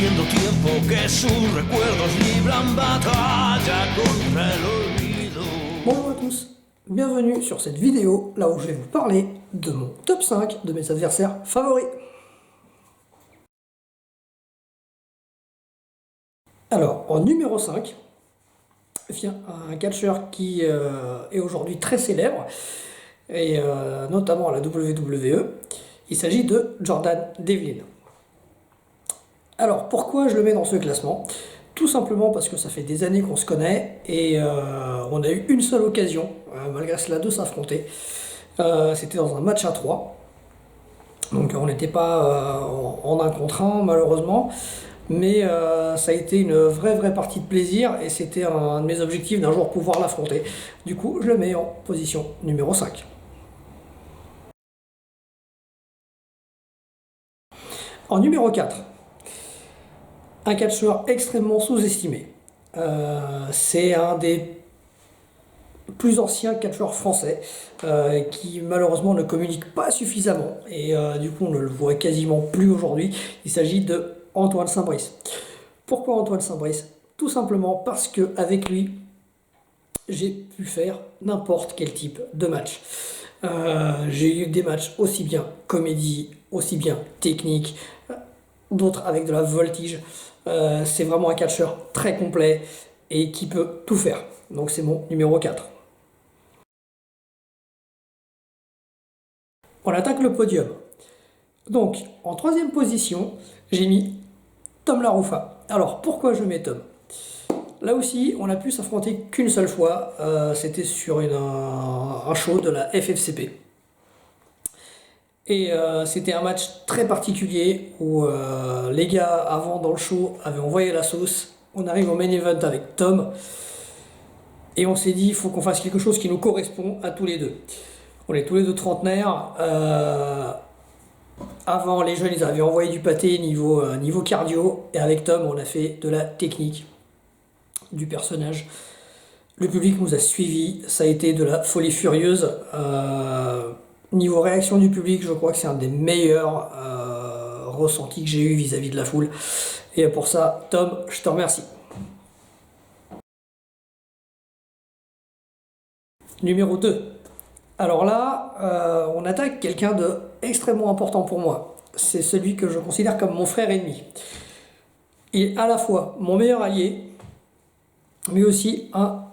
haciendo tiempo que sus recuerdos libran batalla contra el olvido. Bonjour à tous, bienvenue sur cette vidéo, là où je vais vous parler de mon top 5 de mes adversaires favoris. Alors, en numéro 5, vient un catcheur qui est aujourd'hui très célèbre, et notamment à la WWE. Il s'agit de Jordan Devlin. Alors, pourquoi je le mets dans ce classement? Tout simplement parce que ça fait des années qu'on se connaît, et on a eu une seule occasion, malgré cela, de s'affronter. C'était dans un match à 3. Donc on n'était pas en 1 contre 1, malheureusement. Mais ça a été une vraie partie de plaisir, et c'était un de mes objectifs d'un jour pouvoir l'affronter. Du coup, je le mets en position numéro 5. En numéro 4, un catcheur extrêmement sous-estimé. C'est un des plus anciens catcheurs français qui malheureusement ne communique pas suffisamment, et du coup on ne le voit quasiment plus aujourd'hui. Il s'agit de Antoine Saint-Brice. Pourquoi Antoine Saint-Brice? Tout simplement parce qu'avec lui, j'ai pu faire n'importe quel type de match. J'ai eu des matchs aussi bien comédie, aussi bien technique, d'autres avec de la voltige. C'est vraiment un catcheur très complet et qui peut tout faire. Donc c'est mon numéro 4. On attaque le podium. Donc, en 3e position, j'ai mis Tom Laroufa. Alors, pourquoi je mets Tom? Là aussi, on a pu s'affronter qu'une seule fois. C'était sur un show de la FFCP. Et c'était un match très particulier où les gars, avant, dans le show, avaient envoyé la sauce. On arrive au main event avec Tom. Et on s'est dit, il faut qu'on fasse quelque chose qui nous correspond à tous les deux. On est tous les deux trentenaires. Avant, les jeunes, ils avaient envoyé du pâté niveau cardio. Et avec Tom, on a fait de la technique, du personnage. Le public nous a suivis. Ça a été de la folie furieuse. Niveau réaction du public, je crois que c'est un des meilleurs ressentis que j'ai eu vis-à-vis de la foule. Et pour ça, Tom, je te remercie. Numéro 2. Alors là, on attaque quelqu'un de extrêmement important pour moi. C'est celui que je considère comme mon frère ennemi. Il est à la fois mon meilleur allié, mais aussi un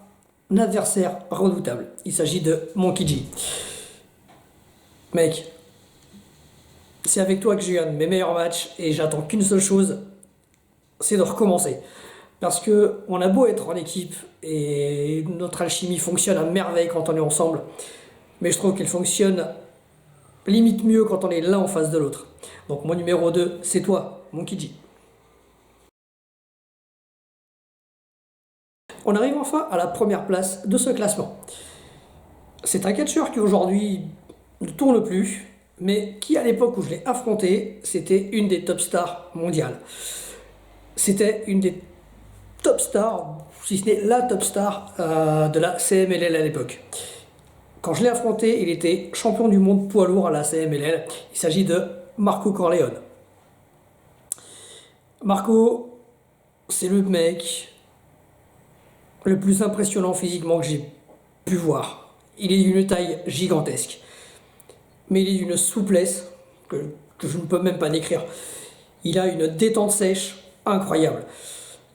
adversaire redoutable. Il s'agit de Monkey G. Mec, c'est avec toi que j'ai eu un de mes meilleurs matchs, et j'attends qu'une seule chose, c'est de recommencer. Parce que on a beau être en équipe, et notre alchimie fonctionne à merveille quand on est ensemble, mais je trouve qu'elle fonctionne limite mieux quand on est l'un en face de l'autre. Donc mon numéro 2, c'est toi, Monkey G. On arrive enfin à la première place de ce classement. C'est un catcheur qui aujourd'hui ne tourne plus, mais qui à l'époque où je l'ai affronté, c'était une des top stars mondiales. C'était une des top stars, si ce n'est la top star de la CMLL à l'époque. Quand je l'ai affronté, il était champion du monde poids lourd à la CMLL. Il s'agit de Marco Corleone. Marco, c'est le mec le plus impressionnant physiquement que j'ai pu voir. Il est d'une taille gigantesque, mais il est d'une souplesse que je ne peux même pas décrire. Il a une détente sèche incroyable.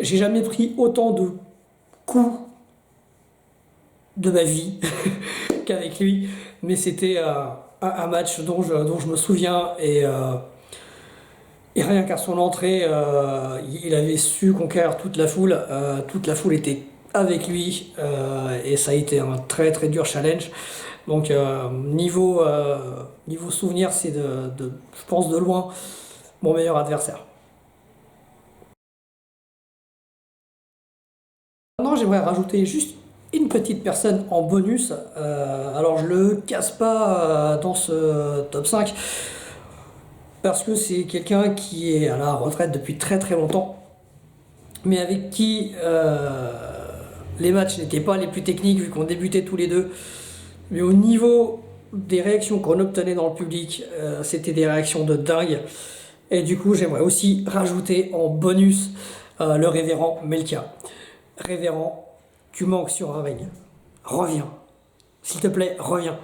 J'ai jamais pris autant de coups de ma vie qu'avec lui, mais c'était un match dont je me souviens, et rien qu'à son entrée, il avait su conquérir toute la foule. Toute la foule était avec lui, et ça a été un très dur challenge. Donc niveau souvenir, c'est je pense de loin mon meilleur adversaire. Maintenant, j'aimerais rajouter juste une petite personne en bonus. Alors je le casse pas dans ce top 5 parce que c'est quelqu'un qui est à la retraite depuis très longtemps, mais avec qui les matchs n'étaient pas les plus techniques vu qu'on débutait tous les deux, mais au niveau des réactions qu'on obtenait dans le public, c'était des réactions de dingue. Et du coup, j'aimerais aussi rajouter en bonus le révérend Melkia. Révérend, tu manques sur un ring. Reviens. S'il te plaît, reviens.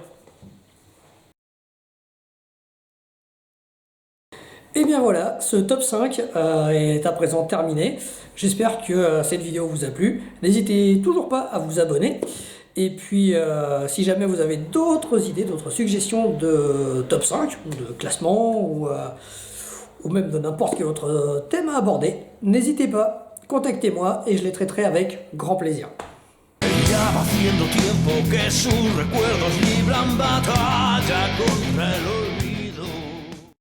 Et bien voilà, ce top 5 est à présent terminé. J'espère que cette vidéo vous a plu. N'hésitez toujours pas à vous abonner. Et puis, si jamais vous avez d'autres idées, d'autres suggestions de top 5, de classement, ou même de n'importe quel autre thème à aborder, n'hésitez pas, contactez-moi et je les traiterai avec grand plaisir. Ya va haciendo tiempo que sus recuerdos libran batalla contra el olvido.